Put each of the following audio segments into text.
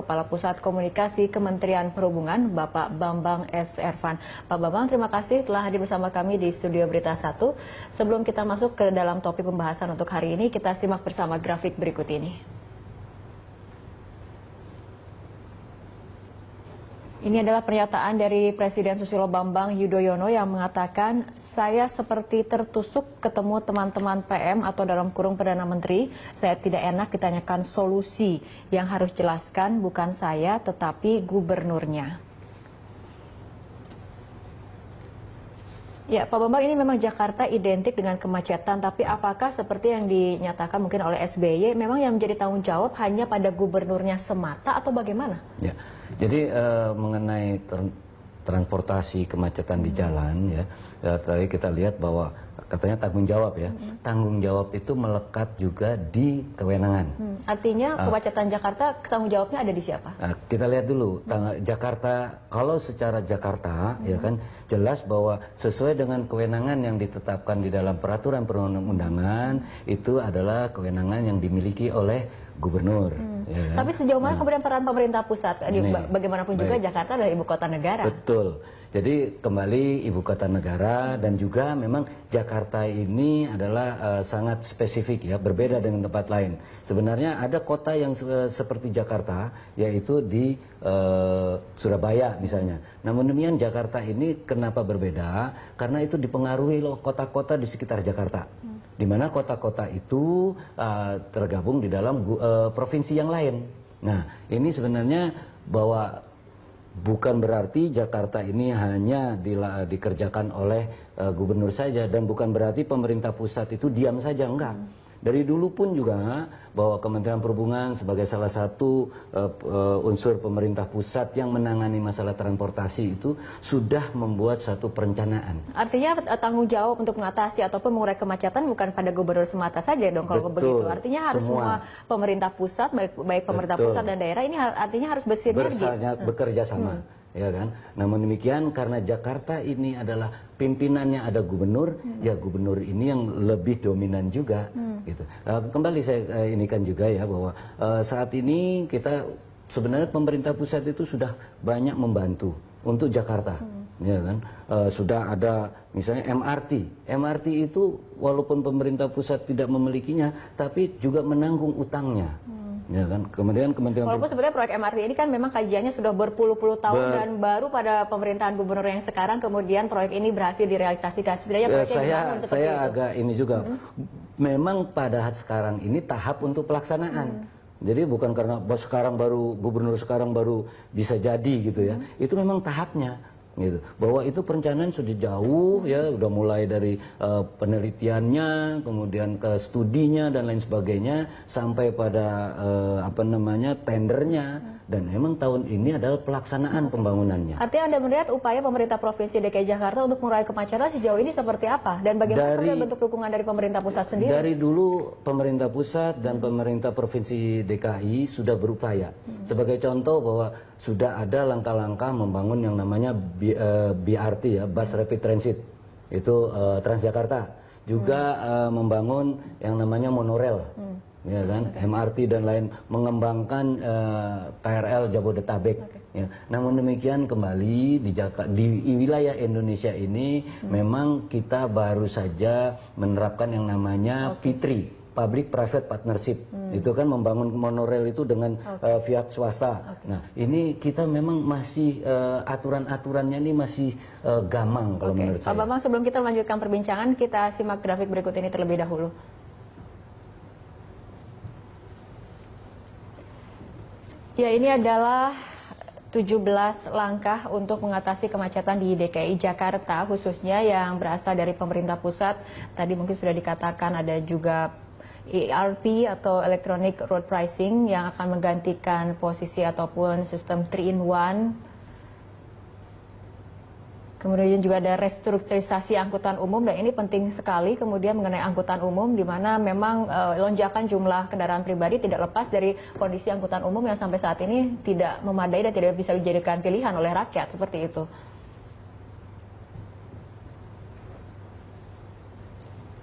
Kepala Pusat Komunikasi Kementerian Perhubungan, Bapak Bambang S. Ervan. Pak Bambang, terima kasih telah hadir bersama kami di Studio Berita 1. Sebelum kita masuk ke dalam topik pembahasan untuk hari ini, kita simak bersama grafik berikut ini. Ini adalah pernyataan dari Presiden Susilo Bambang Yudhoyono yang mengatakan, saya seperti tertusuk ketemu teman-teman PM atau dalam kurung Perdana Menteri, saya tidak enak ditanyakan solusi, yang harus jelaskan bukan saya tetapi gubernurnya. Ya, Pak Bambang, ini memang Jakarta identik dengan kemacetan, tapi apakah seperti yang dinyatakan mungkin oleh SBY, memang yang menjadi tanggung jawab hanya pada gubernurnya semata atau bagaimana? Ya, jadi mengenai transportasi kemacetan di jalan, tadi kita lihat bahwa katanya tanggung jawab ya, tanggung jawab itu melekat juga di kewenangan. Artinya kemacetan Jakarta tanggung jawabnya ada di siapa? Kita lihat dulu, Jakarta, kalau secara Jakarta ya kan jelas bahwa sesuai dengan kewenangan yang ditetapkan di dalam peraturan perundang-undangan, itu adalah kewenangan yang dimiliki oleh gubernur. Ya kan? Tapi sejauh mana kemudian peran pemerintah pusat? Bagaimanapun juga Jakarta adalah ibu kota negara. Betul. Jadi kembali ibu kota negara, dan juga memang Jakarta ini adalah sangat spesifik ya, berbeda dengan tempat lain. Sebenarnya ada kota yang seperti Jakarta, yaitu di Surabaya misalnya. Namun demikian Jakarta ini kenapa berbeda? Karena itu dipengaruhi loh kota-kota di sekitar Jakarta. Di mana kota-kota itu tergabung di dalam provinsi yang lain. Nah, ini sebenarnya bahwa bukan berarti Jakarta ini hanya dikerjakan oleh gubernur saja, dan bukan berarti pemerintah pusat itu diam saja, enggak. Dari dulu pun juga bahwa Kementerian Perhubungan sebagai salah satu unsur pemerintah pusat yang menangani masalah transportasi itu sudah membuat satu perencanaan. Artinya tanggung jawab untuk mengatasi ataupun mengurai kemacetan bukan pada gubernur semata saja dong kalau begitu. Artinya harus semua pemerintah pusat, baik pemerintah pusat dan daerah ini artinya harus bersinergis. Bekerja sama. Ya kan? Namun demikian karena Jakarta ini adalah pimpinannya ada gubernur, ya gubernur ini yang lebih dominan juga. Gitu. Kembali saya inikan juga ya bahwa saat ini kita sebenarnya pemerintah pusat itu sudah banyak membantu untuk Jakarta. Ya kan? Sudah ada misalnya MRT itu walaupun pemerintah pusat tidak memilikinya, tapi juga menanggung utangnya. Ya kan, kemudian Kementerian walaupun sebenarnya proyek MRT ini kan memang kajiannya sudah berpuluh-puluh tahun dan baru pada pemerintahan gubernur yang sekarang kemudian proyek ini berhasil direalisasikan. Sebenarnya proyeknya saya agak ini juga memang pada sekarang ini tahap untuk pelaksanaan. Jadi bukan karena sekarang baru gubernur sekarang baru bisa jadi gitu ya. Itu memang tahapnya. Gitu. Bahwa itu perencanaan sudah jauh ya, udah mulai dari penelitiannya, kemudian ke studinya dan lain sebagainya sampai pada tendernya, dan memang tahun ini adalah pelaksanaan pembangunannya. Artinya Anda melihat upaya pemerintah Provinsi DKI Jakarta untuk mengurai kemacetan sejauh ini seperti apa dan bagaimana bentuk dukungan dari pemerintah pusat sendiri? Dari dulu pemerintah pusat dan pemerintah Provinsi DKI sudah berupaya. Sebagai contoh bahwa sudah ada langkah-langkah membangun yang namanya BRT ya, Bus Rapid Transit, itu Transjakarta. Juga membangun yang namanya monorail, ya kan, MRT dan lain, mengembangkan KRL Jabodetabek. Ya. Namun demikian kembali di wilayah Indonesia ini memang kita baru saja menerapkan yang namanya PITRI. Public Private Partnership, itu kan membangun monorail itu dengan pihak swasta. Nah, ini kita memang masih aturan-aturannya ini masih gamang kalau menurut saya. Pak Bambang, sebelum kita melanjutkan perbincangan, kita simak grafik berikut ini terlebih dahulu. Ya, ini adalah 17 langkah untuk mengatasi kemacetan di DKI Jakarta, khususnya yang berasal dari pemerintah pusat. Tadi mungkin sudah dikatakan ada juga ERP atau Electronic Road Pricing yang akan menggantikan posisi ataupun sistem 3-in-1. Kemudian juga ada restrukturisasi angkutan umum, dan ini penting sekali. Kemudian mengenai angkutan umum, di mana memang lonjakan jumlah kendaraan pribadi tidak lepas dari kondisi angkutan umum yang sampai saat ini tidak memadai dan tidak bisa dijadikan pilihan oleh rakyat, seperti itu.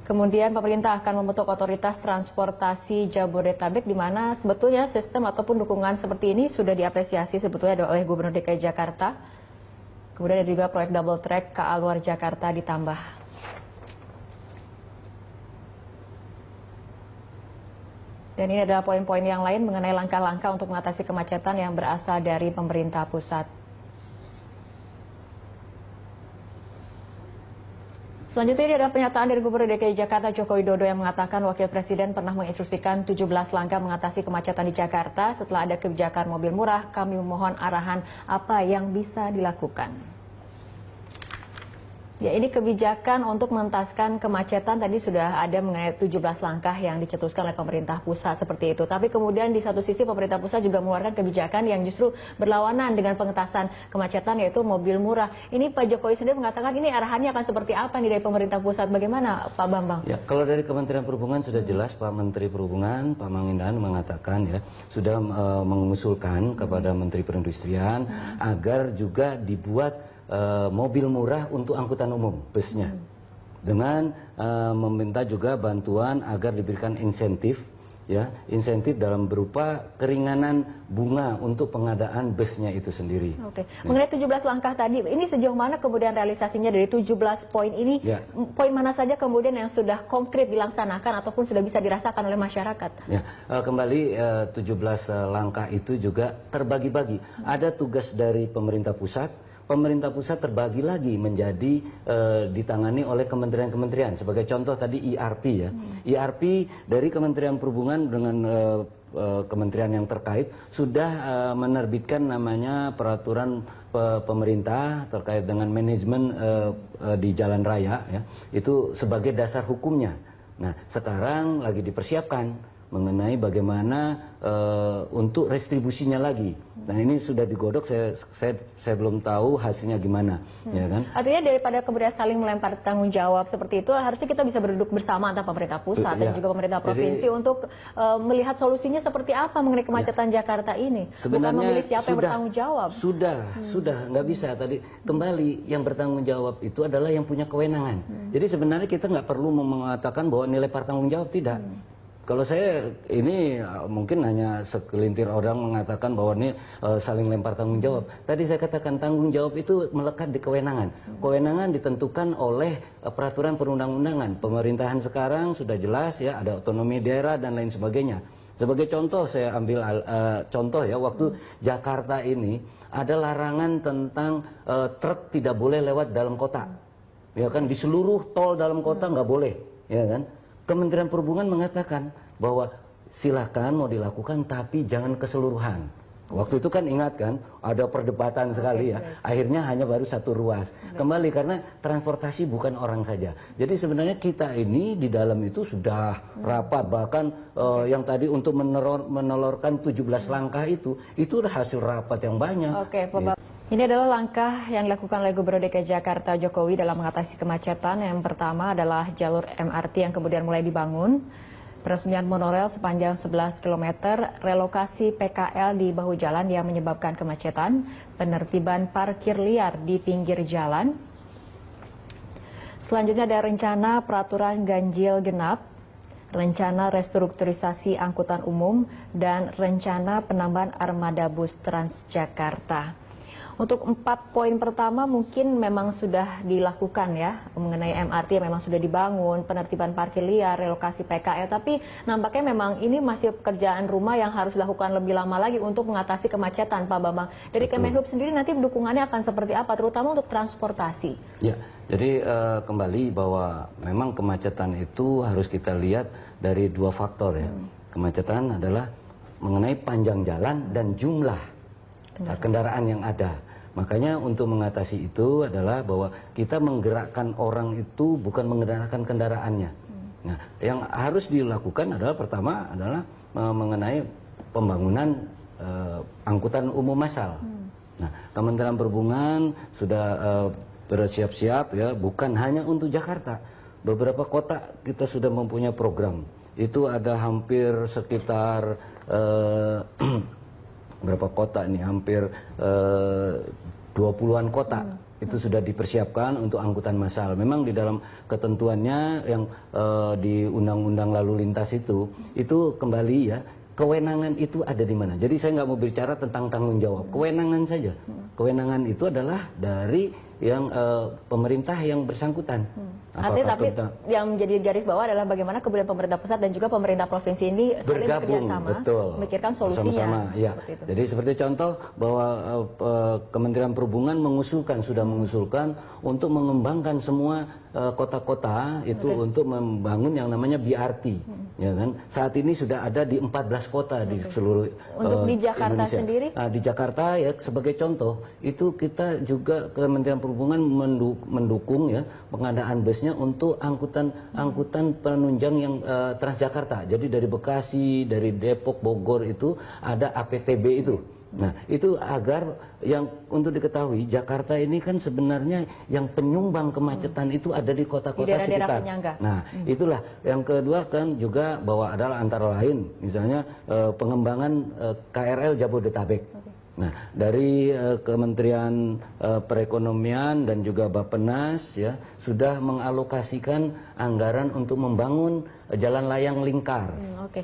Kemudian pemerintah akan membentuk otoritas transportasi Jabodetabek di mana sebetulnya sistem ataupun dukungan seperti ini sudah diapresiasi sebetulnya oleh Gubernur DKI Jakarta. Kemudian ada juga proyek double track KA luar Jakarta ditambah. Dan ini adalah poin-poin yang lain mengenai langkah-langkah untuk mengatasi kemacetan yang berasal dari pemerintah pusat. Selanjutnya ini adalah pernyataan dari Gubernur DKI Jakarta Joko Widodo yang mengatakan Wakil Presiden pernah menginstruksikan 17 langkah mengatasi kemacetan di Jakarta. Setelah ada kebijakan mobil murah, kami memohon arahan apa yang bisa dilakukan. Ya, ini kebijakan untuk mengentaskan kemacetan tadi sudah ada mengenai 17 langkah yang dicetuskan oleh pemerintah pusat seperti itu. Tapi kemudian di satu sisi pemerintah pusat juga mengeluarkan kebijakan yang justru berlawanan dengan pengentasan kemacetan yaitu mobil murah. Ini Pak Jokowi sendiri mengatakan ini arahannya akan seperti apa nih dari pemerintah pusat? Bagaimana Pak Bambang? Ya, kalau dari Kementerian Perhubungan sudah jelas Pak Menteri Perhubungan, Pak Mangindan mengatakan ya sudah mengusulkan kepada Menteri Perindustrian agar juga dibuat mobil murah untuk angkutan umum, busnya. Dengan meminta juga bantuan agar diberikan insentif, ya, insentif dalam berupa keringanan bunga untuk pengadaan busnya itu sendiri. Oke. Mengenai 17 langkah tadi, ini sejauh mana kemudian realisasinya dari 17 poin ini? Ya. Poin mana saja kemudian yang sudah konkret dilaksanakan ataupun sudah bisa dirasakan oleh masyarakat? Ya, kembali 17 langkah itu juga terbagi-bagi. Ada tugas dari pemerintah pusat. Pemerintah pusat terbagi lagi menjadi ditangani oleh kementerian-kementerian. Sebagai contoh tadi ERP ya. ERP dari Kementerian Perhubungan dengan kementerian yang terkait sudah menerbitkan namanya peraturan pemerintah terkait dengan manajemen di jalan raya ya. Itu sebagai dasar hukumnya. Nah, sekarang lagi dipersiapkan mengenai bagaimana untuk restribusinya lagi. Nah, ini sudah digodok, saya belum tahu hasilnya gimana, ya kan? Artinya daripada kemudian saling melempar tanggung jawab seperti itu, harusnya kita bisa berduduk bersama antara pemerintah pusat dan juga pemerintah provinsi untuk melihat solusinya seperti apa mengenai kemacetan Jakarta ini. Bukan memilih siapa yang bertanggung jawab. Sudah, nggak bisa tadi. Kembali yang bertanggung jawab itu adalah yang punya kewenangan. Jadi sebenarnya kita nggak perlu mengatakan bahwa nilai tanggung jawab tidak. Kalau saya ini mungkin hanya segelintir orang mengatakan bahwa ini saling lempar tanggung jawab. Tadi saya katakan tanggung jawab itu melekat di kewenangan. Kewenangan ditentukan oleh peraturan perundang-undangan. Pemerintahan sekarang sudah jelas ya, ada otonomi daerah dan lain sebagainya. Sebagai contoh saya ambil contoh ya, waktu Jakarta ini ada larangan tentang truk tidak boleh lewat dalam kota. Ya kan, di seluruh tol dalam kota nggak boleh, ya kan? Kementerian Perhubungan mengatakan bahwa silakan mau dilakukan tapi jangan keseluruhan. Waktu itu kan ingat kan ada perdebatan sekali ya. Akhirnya hanya baru satu ruas. Kembali karena transportasi bukan orang saja. Jadi sebenarnya kita ini di dalam itu sudah rapat, bahkan yang tadi untuk menelorkan 17 langkah itu hasil rapat yang banyak. Oke, Pak. Ini adalah langkah yang dilakukan oleh Gubernur DKI Jakarta Jokowi dalam mengatasi kemacetan. Yang pertama adalah jalur MRT yang kemudian mulai dibangun, peresmian monorail sepanjang 11 km, relokasi PKL di bahu jalan yang menyebabkan kemacetan, penertiban parkir liar di pinggir jalan. Selanjutnya ada rencana peraturan ganjil genap, rencana restrukturisasi angkutan umum, dan rencana penambahan armada bus Transjakarta. Untuk 4 poin pertama mungkin memang sudah dilakukan ya, mengenai MRT memang sudah dibangun, penertiban parkir liar, relokasi PKL, tapi nampaknya memang ini masih pekerjaan rumah yang harus dilakukan lebih lama lagi untuk mengatasi kemacetan, Pak Bambang. Dari Kemenhub sendiri nanti dukungannya akan seperti apa, terutama untuk transportasi? Ya, jadi kembali bahwa memang kemacetan itu harus kita lihat dari 2 faktor ya. Kemacetan adalah mengenai panjang jalan dan jumlah kendaraan yang ada. Makanya untuk mengatasi itu adalah bahwa kita menggerakkan orang itu bukan menggerakkan kendaraannya. Nah, yang harus dilakukan adalah pertama adalah mengenai pembangunan angkutan umum massal. Nah, Kementerian Perhubungan sudah bersiap-siap ya, bukan hanya untuk Jakarta. Beberapa kota kita sudah mempunyai program. Itu ada hampir sekitar berapa kota nih, hampir 20-an kota itu sudah dipersiapkan untuk angkutan massal. Memang di dalam ketentuannya yang di Undang-Undang Lalu Lintas itu kembali ya, kewenangan itu ada di mana. Jadi saya nggak mau bicara tentang tanggung jawab, kewenangan saja. Kewenangan itu adalah dari yang pemerintah yang bersangkutan. Artinya tapi yang menjadi garis bawah adalah bagaimana kemudian pemerintah pusat dan juga pemerintah provinsi ini saling bekerjasama, memikirkan solusinya. Ya. Seperti itu. Jadi seperti contoh bahwa Kementerian Perhubungan sudah mengusulkan untuk mengembangkan semua kota-kota itu untuk membangun yang namanya BRT, ya kan? Saat ini sudah ada di 14 kota di seluruh untuk di Jakarta Indonesia. sendiri. Di Jakarta ya sebagai contoh itu kita juga Kementerian Perhubungan mendukung ya pengadaan busnya untuk angkutan penunjang yang Transjakarta. Jadi dari Bekasi, dari Depok, Bogor itu ada APTB itu. Nah, itu agar yang untuk diketahui Jakarta ini kan sebenarnya yang penyumbang kemacetan itu ada di kota-kota sekitar. Nah, itulah yang kedua kan juga bahwa adalah antara lain misalnya pengembangan KRL Jabodetabek. Nah, dari Kementerian Perekonomian dan juga Bappenas ya sudah mengalokasikan anggaran untuk membangun jalan layang lingkar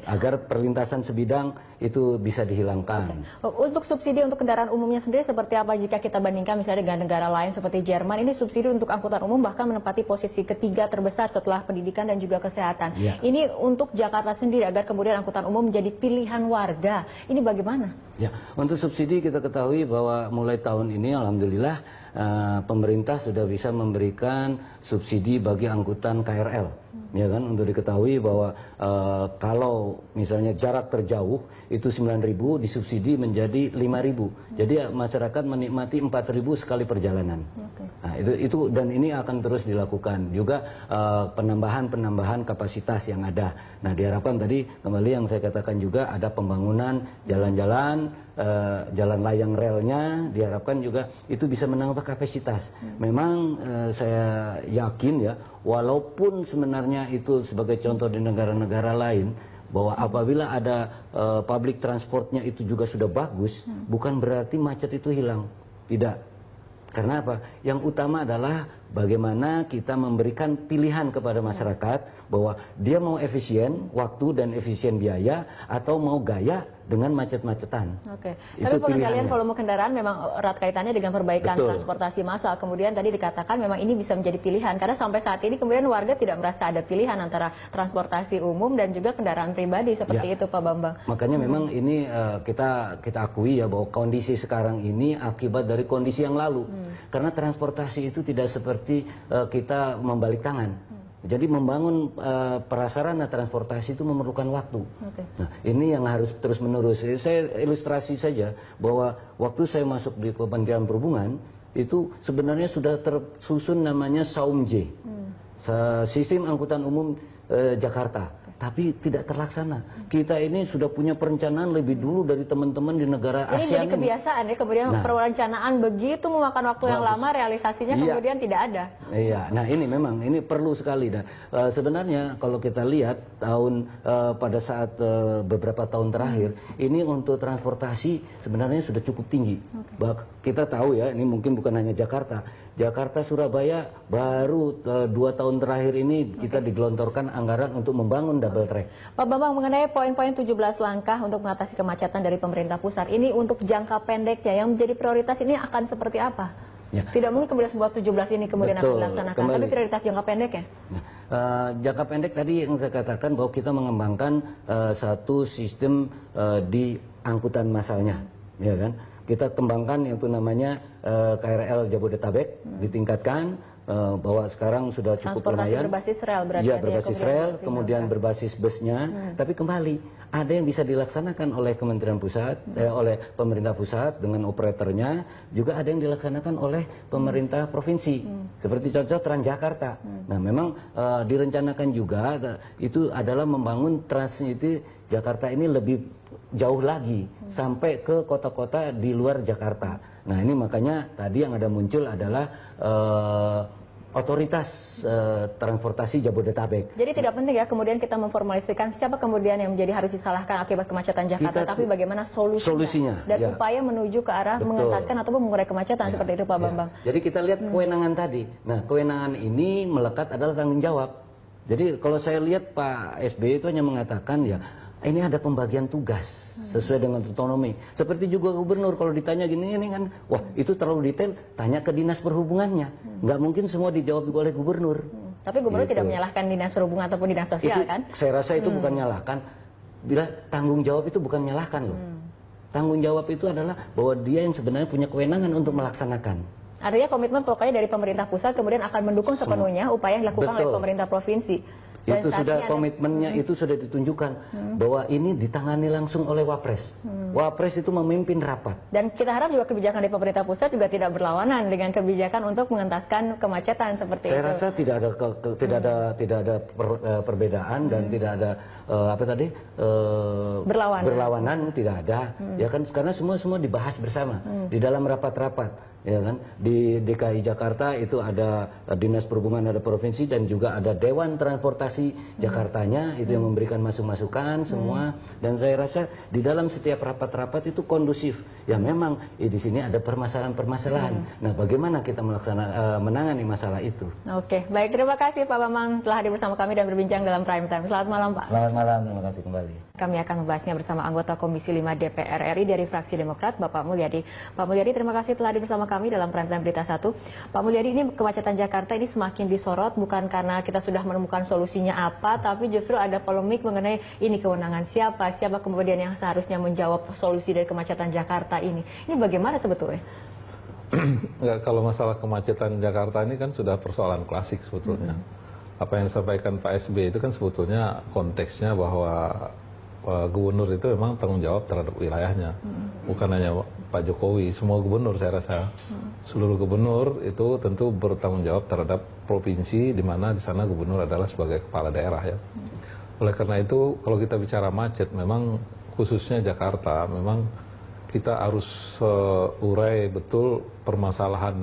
agar perlintasan sebidang itu bisa dihilangkan. Untuk subsidi untuk kendaraan umumnya sendiri seperti apa jika kita bandingkan misalnya dengan negara lain seperti Jerman? Ini subsidi untuk angkutan umum bahkan menempati posisi ketiga terbesar setelah pendidikan dan juga kesehatan. Ya. Ini untuk Jakarta sendiri agar kemudian angkutan umum menjadi pilihan warga. Ini bagaimana? Ya, untuk subsidi kita ketahui bahwa mulai tahun ini alhamdulillah pemerintah sudah bisa memberikan subsidi bagi angkutan KRL. Ya kan, untuk diketahui bahwa kalau misalnya jarak terjauh itu 9.000 disubsidi menjadi 5.000. Jadi masyarakat menikmati 4.000 sekali perjalanan. Nah, itu dan ini akan terus dilakukan. Juga penambahan kapasitas yang ada. Nah, diharapkan tadi kembali yang saya katakan juga ada pembangunan jalan-jalan, jalan layang relnya, diharapkan juga itu bisa menambah kapasitas. Memang saya yakin ya, walaupun sebenarnya itu sebagai contoh di negara-negara lain, bahwa apabila ada public transportnya itu juga sudah bagus, bukan berarti macet itu hilang. Tidak. Karena apa? Yang utama adalah bagaimana kita memberikan pilihan kepada masyarakat bahwa dia mau efisien waktu dan efisien biaya atau mau gaya dengan macet-macetan. Oke. Tapi pengendalian volume kendaraan memang erat kaitannya dengan perbaikan transportasi massal. Kemudian tadi dikatakan memang ini bisa menjadi pilihan karena sampai saat ini kemudian warga tidak merasa ada pilihan antara transportasi umum dan juga kendaraan pribadi seperti itu, Pak Bambang. Makanya memang ini kita akui ya bahwa kondisi sekarang ini akibat dari kondisi yang lalu. Karena transportasi itu tidak seperti kita membalik tangan. Jadi membangun prasarana transportasi itu memerlukan waktu. Nah, ini yang harus terus menerus. Saya ilustrasi saja bahwa waktu saya masuk di Kementerian Perhubungan itu sebenarnya sudah tersusun namanya SAUMJ, Sistem Angkutan Umum Jakarta. Tapi tidak terlaksana. Kita ini sudah punya perencanaan lebih dulu dari teman-teman di negara ASEAN. Ini jadi kebiasaan ya, kemudian perencanaan begitu memakan waktu yang lama, realisasinya kemudian tidak ada. Iya, nah ini memang ini perlu sekali. Dan sebenarnya kalau kita lihat pada saat beberapa tahun terakhir, ini untuk transportasi sebenarnya sudah cukup tinggi. Kita tahu ya, ini mungkin bukan hanya Jakarta. Jakarta Surabaya baru 2 tahun terakhir ini kita digelontorkan anggaran untuk membangun double track. Pak Bambang, mengenai poin-poin 17 langkah untuk mengatasi kemacetan dari pemerintah pusat, ini untuk jangka pendeknya yang menjadi prioritas ini akan seperti apa? Ya. Tidak mungkin kemudian sebuah 17 ini kemudian akan dilaksanakan, tapi prioritas jangka pendek ya? Jangka pendek tadi yang saya katakan bahwa kita mengembangkan satu sistem di angkutan massalnya, ya kan? Kita kembangkan yang itu namanya KRL Jabodetabek, ditingkatkan bahwa sekarang sudah cukup lumayan. Transportasi berbasis rel berarti. Iya, berbasis rel, kemudian berbasis busnya. Tapi kembali ada yang bisa dilaksanakan oleh Kementerian Pusat, oleh pemerintah pusat dengan operatornya, juga ada yang dilaksanakan oleh pemerintah provinsi. Seperti contoh Transjakarta. Nah, memang direncanakan juga itu adalah membangun Transcity Jakarta ini lebih jauh lagi sampai ke kota-kota di luar Jakarta. Nah, ini makanya tadi yang ada muncul adalah otoritas transportasi Jabodetabek. Jadi tidak penting ya kemudian kita memformalisasikan siapa kemudian yang menjadi harus disalahkan akibat kemacetan Jakarta, tapi bagaimana solusinya dan ya. upaya menuju ke arah mengentaskan ataupun mengurai kemacetan seperti itu Pak Bambang. Jadi kita lihat kewenangan tadi. Nah, kewenangan ini melekat adalah tanggung jawab. Jadi kalau saya lihat Pak SBY itu hanya mengatakan ya ini ada pembagian tugas sesuai dengan otonomi. Seperti juga gubernur kalau ditanya gini ini kan, wah itu terlalu detail, tanya ke dinas perhubungannya. Nggak mungkin semua dijawab oleh gubernur. Tapi gubernur tidak menyalahkan dinas perhubungan ataupun dinas sosial itu, kan? Saya rasa itu bukan menyalahkan. Bila tanggung jawab itu bukan menyalahkan loh. Tanggung jawab itu adalah bahwa dia yang sebenarnya punya kewenangan untuk melaksanakan. Artinya komitmen pokoknya dari pemerintah pusat kemudian akan mendukung sepenuhnya upaya yang dilakukan oleh pemerintah provinsi. Dan itu sudah komitmennya itu sudah ditunjukkan bahwa ini ditangani langsung oleh Wapres. Wapres itu memimpin rapat. Dan kita harap juga kebijakan dari pemerintah pusat juga tidak berlawanan dengan kebijakan untuk mengentaskan kemacetan seperti itu. Saya rasa tidak ada perbedaan dan tidak ada berlawanan tidak ada. Ya kan karena semua dibahas bersama di dalam rapat-rapat. Ya kan di DKI Jakarta itu ada dinas perhubungan, ada provinsi dan juga ada Dewan Transportasi Jakartanya itu yang memberikan masukan semua, dan saya rasa di dalam setiap rapat-rapat itu kondusif. Ya memang di sini ada permasalahan-permasalahan. Nah, bagaimana kita menangani masalah itu? Oke, baik, terima kasih Pak Bambang telah hadir bersama kami dan berbincang dalam Prime Time. Selamat malam Pak. Selamat malam, terima kasih kembali. Kami akan membahasnya bersama anggota Komisi 5 DPR RI dari fraksi Demokrat, Bapak Mulyadi. Pak Mulyadi, terima kasih telah hadir bersama kami dalam Prime Time Berita 1. Pak Mulyadi, ini kemacetan Jakarta ini semakin disorot bukan karena kita sudah menemukan solusinya apa, tapi justru ada polemik mengenai ini kewenangan siapa kemudian yang seharusnya menjawab solusi dari kemacetan Jakarta ini. Ini bagaimana sebetulnya? Enggak, kalau masalah kemacetan Jakarta ini kan sudah persoalan klasik sebetulnya. Apa yang disampaikan Pak SBY itu kan sebetulnya konteksnya bahwa gubernur itu memang tanggung jawab terhadap wilayahnya, bukan hanya Pak Jokowi, semua gubernur saya rasa, seluruh gubernur itu tentu bertanggung jawab terhadap provinsi di mana di sana gubernur adalah sebagai kepala daerah ya. Oleh karena itu kalau kita bicara macet, memang khususnya Jakarta, memang kita harus urai betul permasalahan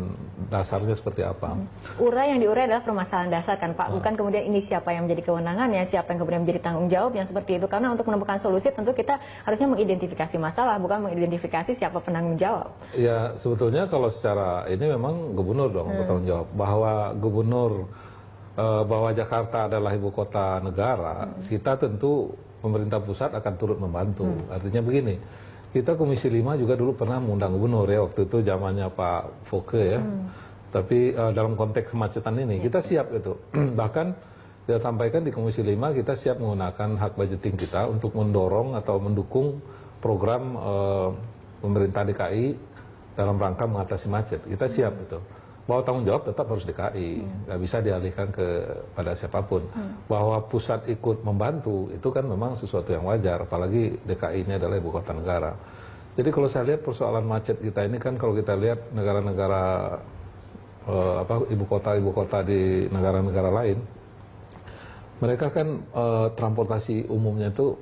dasarnya seperti apa. Urai yang diurai adalah permasalahan dasar kan Pak, bukan kemudian ini siapa yang menjadi kewenangannya, siapa yang kemudian menjadi tanggung jawab yang seperti itu. Karena untuk menemukan solusi tentu kita harusnya mengidentifikasi masalah, bukan mengidentifikasi siapa penanggung jawab. Ya sebetulnya kalau secara ini memang gubernur dong bertanggung jawab. Bahwa gubernur, bahwa Jakarta adalah ibu kota negara, kita tentu pemerintah pusat akan turut membantu. Artinya begini, kita Komisi 5 juga dulu pernah mengundang gubernur ya, waktu itu zamannya Pak Foke ya. Tapi dalam konteks kemacetan ini kita siap itu. Bahkan kita sampaikan di Komisi 5 kita siap menggunakan hak budgeting kita untuk mendorong atau mendukung program pemerintah DKI dalam rangka mengatasi macet. Kita siap itu. Bahwa tanggung jawab tetap harus DKI, nggak bisa dialihkan kepada siapapun. Bahwa pusat ikut membantu itu kan memang sesuatu yang wajar, apalagi DKI ini adalah ibu kota negara. Jadi kalau saya lihat persoalan macet kita ini kan kalau kita lihat negara-negara ibu kota di negara-negara lain, mereka kan transportasi umumnya itu,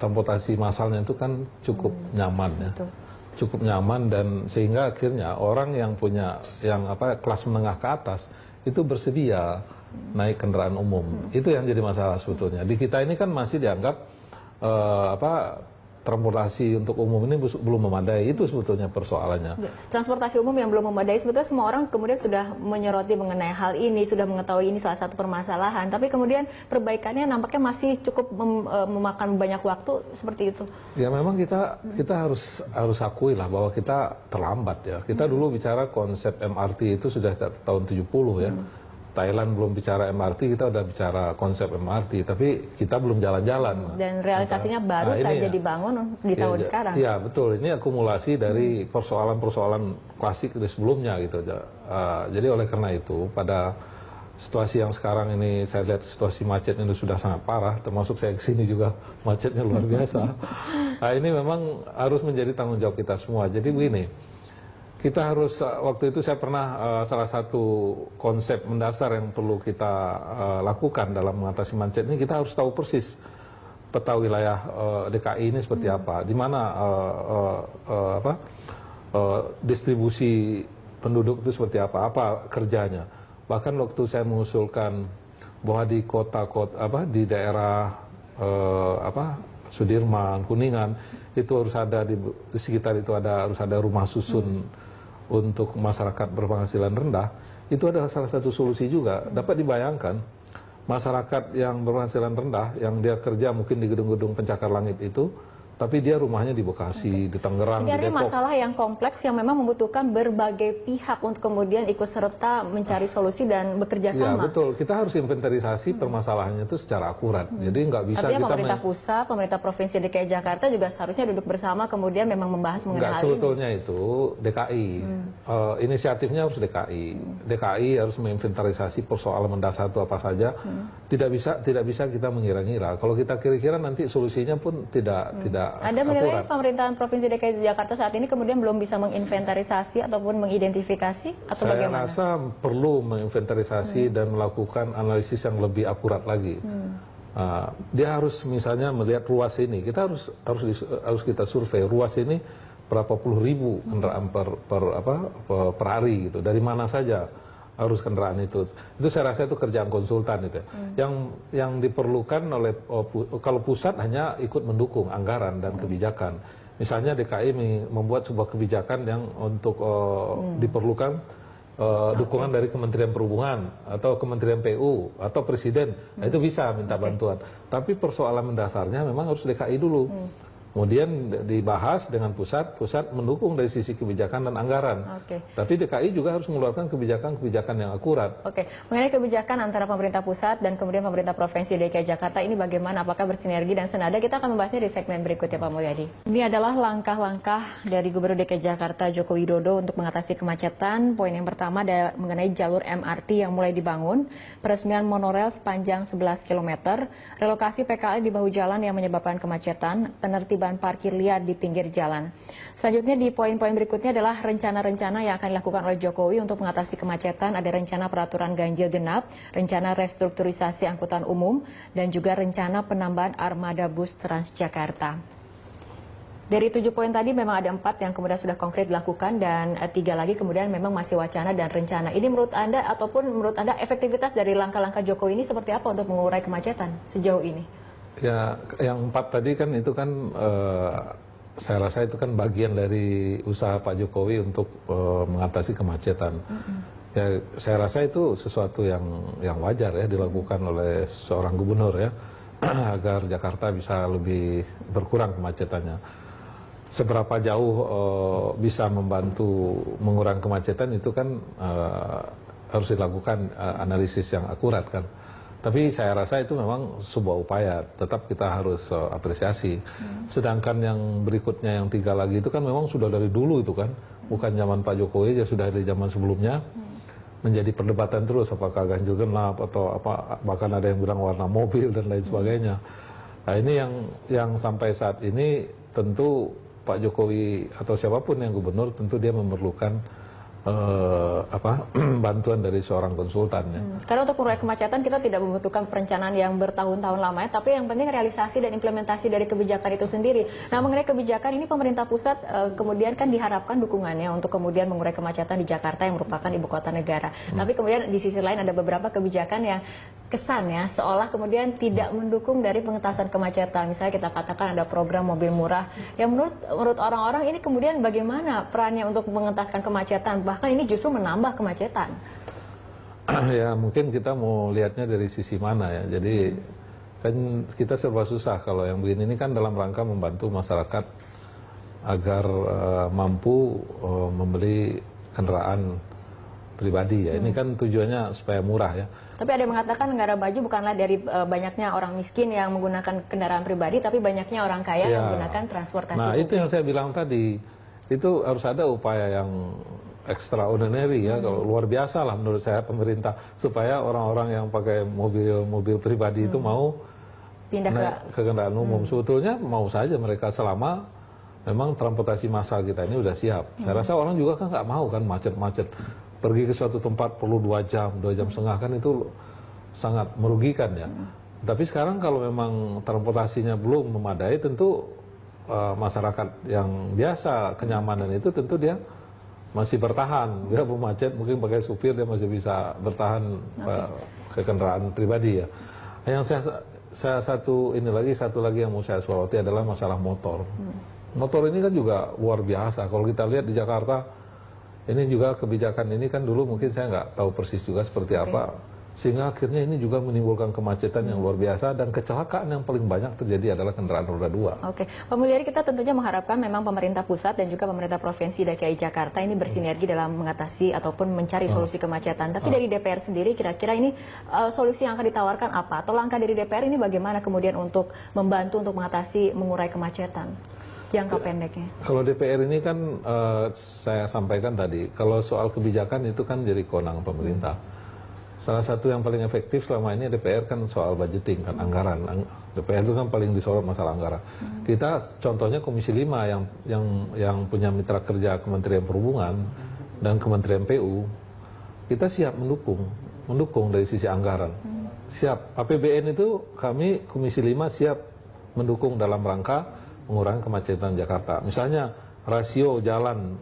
transportasi massalnya itu kan cukup nyaman ya. Betul. Cukup nyaman, dan sehingga akhirnya orang yang punya kelas menengah ke atas itu bersedia naik kendaraan umum. Itu yang jadi masalah sebetulnya. Di kita ini kan masih dianggap transportasi untuk umum ini belum memadai. Itu sebetulnya persoalannya. Transportasi umum yang belum memadai, sebetulnya semua orang kemudian sudah menyoroti mengenai hal ini, sudah mengetahui ini salah satu permasalahan. Tapi kemudian perbaikannya nampaknya masih cukup memakan banyak waktu seperti itu. Ya memang kita harus akui lah bahwa kita terlambat ya. Kita dulu bicara konsep MRT itu sudah tahun 70 ya. Thailand belum bicara MRT, kita udah bicara konsep MRT, tapi kita belum jalan-jalan. Dan realisasinya baru saja dibangun di tahun sekarang. Iya betul, ini akumulasi dari persoalan-persoalan klasik dari sebelumnya gitu. Jadi oleh karena itu pada situasi yang sekarang ini saya lihat situasi macetnya itu sudah sangat parah, termasuk saya kesini juga macetnya luar biasa. Nah ini memang harus menjadi tanggung jawab kita semua. Jadi begini, kita harus, waktu itu saya pernah salah satu konsep mendasar yang perlu kita lakukan dalam mengatasi macet ini, kita harus tahu persis peta wilayah DKI ini seperti apa, di mana distribusi penduduk itu seperti apa kerjanya, Bahkan waktu saya mengusulkan bahwa di kota-kota di daerah Sudirman, Kuningan itu harus ada di sekitar itu harus ada rumah susun untuk masyarakat berpenghasilan rendah. Itu adalah salah satu solusi juga. Dapat dibayangkan masyarakat yang berpenghasilan rendah yang dia kerja mungkin di gedung-gedung pencakar langit itu, tapi dia rumahnya di Bekasi, di Tangerang, di Ini Depok. masalah yang kompleks yang memang membutuhkan berbagai pihak untuk kemudian ikut serta mencari solusi dan bekerja Ya sama. betul, kita harus inventarisasi permasalahannya itu secara akurat. Jadi nggak bisa Artinya kita pemerintah pusat, pemerintah provinsi DKI Jakarta juga seharusnya duduk bersama kemudian memang membahas mengenai nggak hal ini. sebetulnya itu DKI. Inisiatifnya harus DKI. DKI harus menginventarisasi persoalan mendasar itu apa saja. Tidak bisa kita mengira-ngira. Kalau kita kira-kira nanti solusinya pun tidak Ada menilai akurat. pemerintahan Provinsi DKI Jakarta saat ini kemudian belum bisa menginventarisasi ataupun mengidentifikasi atau Saya bagaimana? rasa perlu menginventarisasi dan melakukan analisis yang lebih akurat lagi. Dia harus misalnya melihat ruas ini. Kita harus kita survei ruas ini berapa puluh ribu kendaraan per hari gitu. Dari mana saja harus kendaraan itu saya rasa itu kerjaan konsultan itu yang diperlukan oleh kalau pusat hanya ikut mendukung anggaran dan kebijakan. Misalnya DKI membuat sebuah kebijakan yang untuk diperlukan dukungan dari Kementerian Perhubungan atau Kementerian PU atau Presiden, nah, itu bisa minta bantuan. Tapi persoalan mendasarnya memang harus DKI dulu. Kemudian dibahas dengan pusat mendukung dari sisi kebijakan dan anggaran. Tapi DKI juga harus mengeluarkan kebijakan-kebijakan yang akurat. Mengenai kebijakan antara pemerintah pusat dan kemudian pemerintah provinsi DKI Jakarta ini bagaimana? Apakah bersinergi dan senada? Kita akan membahasnya di segmen berikutnya, Pak Mulyadi. Ini adalah langkah-langkah dari Gubernur DKI Jakarta Joko Widodo untuk mengatasi kemacetan. Poin yang pertama ada mengenai jalur MRT yang mulai dibangun, peresmian monorail sepanjang 11 km, relokasi PKL di bahu jalan yang menyebabkan kemacetan, penertiban parkir liar di pinggir jalan. Selanjutnya di poin-poin berikutnya adalah rencana-rencana yang akan dilakukan oleh Jokowi untuk mengatasi kemacetan. Ada rencana peraturan ganjil genap, rencana restrukturisasi angkutan umum, dan juga rencana penambahan armada bus Transjakarta. Dari 7 poin tadi memang ada 4 yang kemudian sudah konkret dilakukan dan 3 lagi kemudian memang masih wacana dan rencana. Ini menurut Anda ataupun menurut Anda efektivitas dari langkah-langkah Jokowi ini seperti apa untuk mengurai kemacetan sejauh ini? Ya, yang 4 tadi kan itu kan saya rasa itu kan bagian dari usaha Pak Jokowi untuk mengatasi kemacetan. Ya, saya rasa itu sesuatu yang wajar ya dilakukan oleh seorang gubernur ya agar Jakarta bisa lebih berkurang kemacetannya. Seberapa jauh bisa membantu mengurangi kemacetan itu kan harus dilakukan analisis yang akurat kan. Tapi saya rasa itu memang sebuah upaya, tetap kita harus apresiasi. Sedangkan yang berikutnya yang 3 lagi itu kan memang sudah dari dulu itu kan, bukan zaman Pak Jokowi, ya sudah dari zaman sebelumnya menjadi perdebatan terus apakah ganjil genap atau apa, bahkan ada yang bilang warna mobil dan lain sebagainya. Nah ini yang sampai saat ini tentu Pak Jokowi atau siapapun yang gubernur tentu dia memerlukan bantuan dari seorang konsultan ya. Karena untuk mengurai kemacetan kita tidak membutuhkan perencanaan yang bertahun-tahun lamanya, tapi yang penting realisasi dan implementasi dari kebijakan itu sendiri. Nah, mengenai kebijakan ini pemerintah pusat kemudian kan diharapkan dukungannya untuk kemudian mengurai kemacetan di Jakarta yang merupakan ibu kota negara. Tapi kemudian di sisi lain ada beberapa kebijakan yang kesannya seolah kemudian tidak mendukung dari pengentasan kemacetan. Misalnya kita katakan ada program mobil murah yang menurut orang-orang ini kemudian bagaimana perannya untuk mengentaskan kemacetan, bahkan ini justru menambah kemacetan. Ya mungkin kita mau lihatnya dari sisi mana ya. Jadi kan kita serba susah kalau yang begini ini kan dalam rangka membantu masyarakat agar mampu membeli kendaraan pribadi ya. Ini kan tujuannya supaya murah ya. Tapi ada yang mengatakan negara maju bukanlah dari banyaknya orang miskin yang menggunakan kendaraan pribadi, tapi banyaknya orang kaya yang menggunakan transportasi publik. Itu yang saya bilang tadi, itu harus ada upaya yang extraordinary ya, kalau luar biasa lah menurut saya pemerintah, supaya orang-orang yang pakai mobil pribadi itu mau pindah ke kendaraan umum. Sebetulnya mau saja mereka selama memang transportasi massal kita ini udah siap. Saya rasa orang juga kan nggak mau kan macet-macet. Pergi ke suatu tempat perlu 2 jam setengah kan itu sangat merugikan ya. Tapi sekarang kalau memang transportasinya belum memadai, tentu masyarakat yang biasa kenyamanan itu tentu dia masih bertahan. Dia macet mungkin pakai supir dia masih bisa bertahan ke kendaraan pribadi ya. Yang satu lagi yang mau saya soroti adalah masalah motor. Motor ini kan juga luar biasa. Kalau kita lihat di Jakarta, ini juga kebijakan ini kan dulu mungkin saya nggak tahu persis juga seperti apa. Sehingga akhirnya ini juga menimbulkan kemacetan yang luar biasa dan kecelakaan yang paling banyak terjadi adalah kendaraan roda 2. Oke, Pak Mulyadi, kita tentunya mengharapkan memang pemerintah pusat dan juga pemerintah provinsi DKI Jakarta ini bersinergi dalam mengatasi ataupun mencari solusi kemacetan. Tapi dari DPR sendiri kira-kira ini solusi yang akan ditawarkan apa? Atau langkah dari DPR ini bagaimana kemudian untuk membantu untuk mengatasi mengurai kemacetan jangka pendeknya? Kalau DPR ini kan saya sampaikan tadi, kalau soal kebijakan itu kan jadi kewenangan pemerintah. Salah satu yang paling efektif selama ini DPR kan soal budgeting, kan anggaran. DPR itu kan paling disorot masalah anggaran. Kita contohnya Komisi 5 yang punya mitra kerja Kementerian Perhubungan dan Kementerian PU, kita siap mendukung dari sisi anggaran. Siap. APBN itu kami Komisi 5 siap mendukung dalam rangka mengurangi kemacetan Jakarta. Misalnya rasio jalan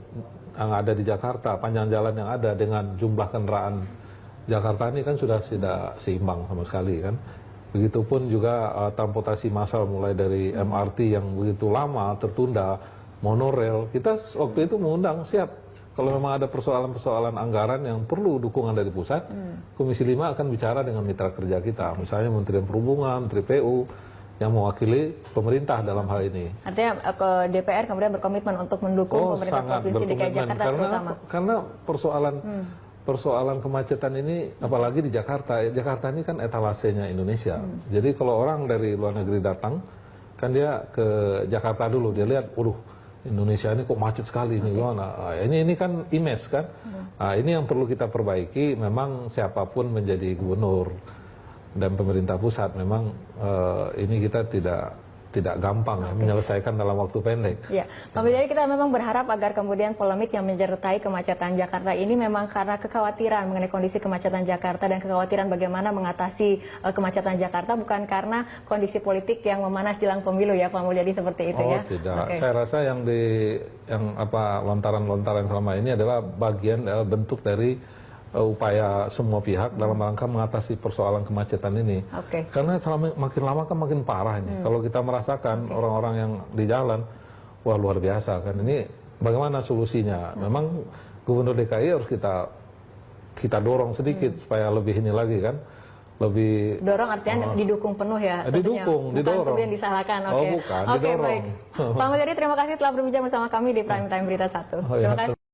yang ada di Jakarta, panjang jalan yang ada dengan jumlah kendaraan Jakarta ini kan sudah tidak seimbang sama sekali kan. Begitupun juga transportasi massal mulai dari MRT yang begitu lama tertunda, monorail. Kita waktu itu mengundang siap. Kalau memang ada persoalan-persoalan anggaran yang perlu dukungan dari pusat, Komisi 5 akan bicara dengan mitra kerja kita. Misalnya Menteri Perhubungan, Menteri PU, yang mewakili pemerintah dalam hal ini. Artinya DPR kemudian berkomitmen untuk mendukung pemerintah Provinsi DKI Jakarta terutama. Karena persoalan kemacetan ini, apalagi di Jakarta. Jakarta ini kan etalasenya Indonesia. Jadi kalau orang dari luar negeri datang, kan dia ke Jakarta dulu, dia lihat, Indonesia ini kok macet sekali ini gimana? Ini kan image kan. Nah, ini yang perlu kita perbaiki. Memang siapapun menjadi gubernur dan pemerintah pusat, memang ini kita tidak gampang ya, menyelesaikan dalam waktu pendek. Ya, Pak Mulyadi, kita memang berharap agar kemudian polemik yang menyertai kemacetan Jakarta ini memang karena kekhawatiran mengenai kondisi kemacetan Jakarta dan kekhawatiran bagaimana mengatasi kemacetan Jakarta, bukan karena kondisi politik yang memanas jelang pemilu ya, Pak Mulyadi, seperti itu ya? Tidak. Okay. Saya rasa yang lontaran-lontaran selama ini adalah bagian bentuk dari upaya semua pihak dalam rangka mengatasi persoalan kemacetan ini. Karena makin lama kan makin parah ini. Kalau kita merasakan orang-orang yang di jalan, wah luar biasa kan. Ini bagaimana solusinya? Memang Gubernur DKI harus kita dorong sedikit supaya lebih ini lagi kan. Lebih dorong artinya didukung penuh ya? Didukung, didorong. Bukan kemudian disalahkan. Bukan, didorong. Baik. Pak Mulyadi, terima kasih telah berbicara bersama kami di Prime Time Berita 1. Terima kasih.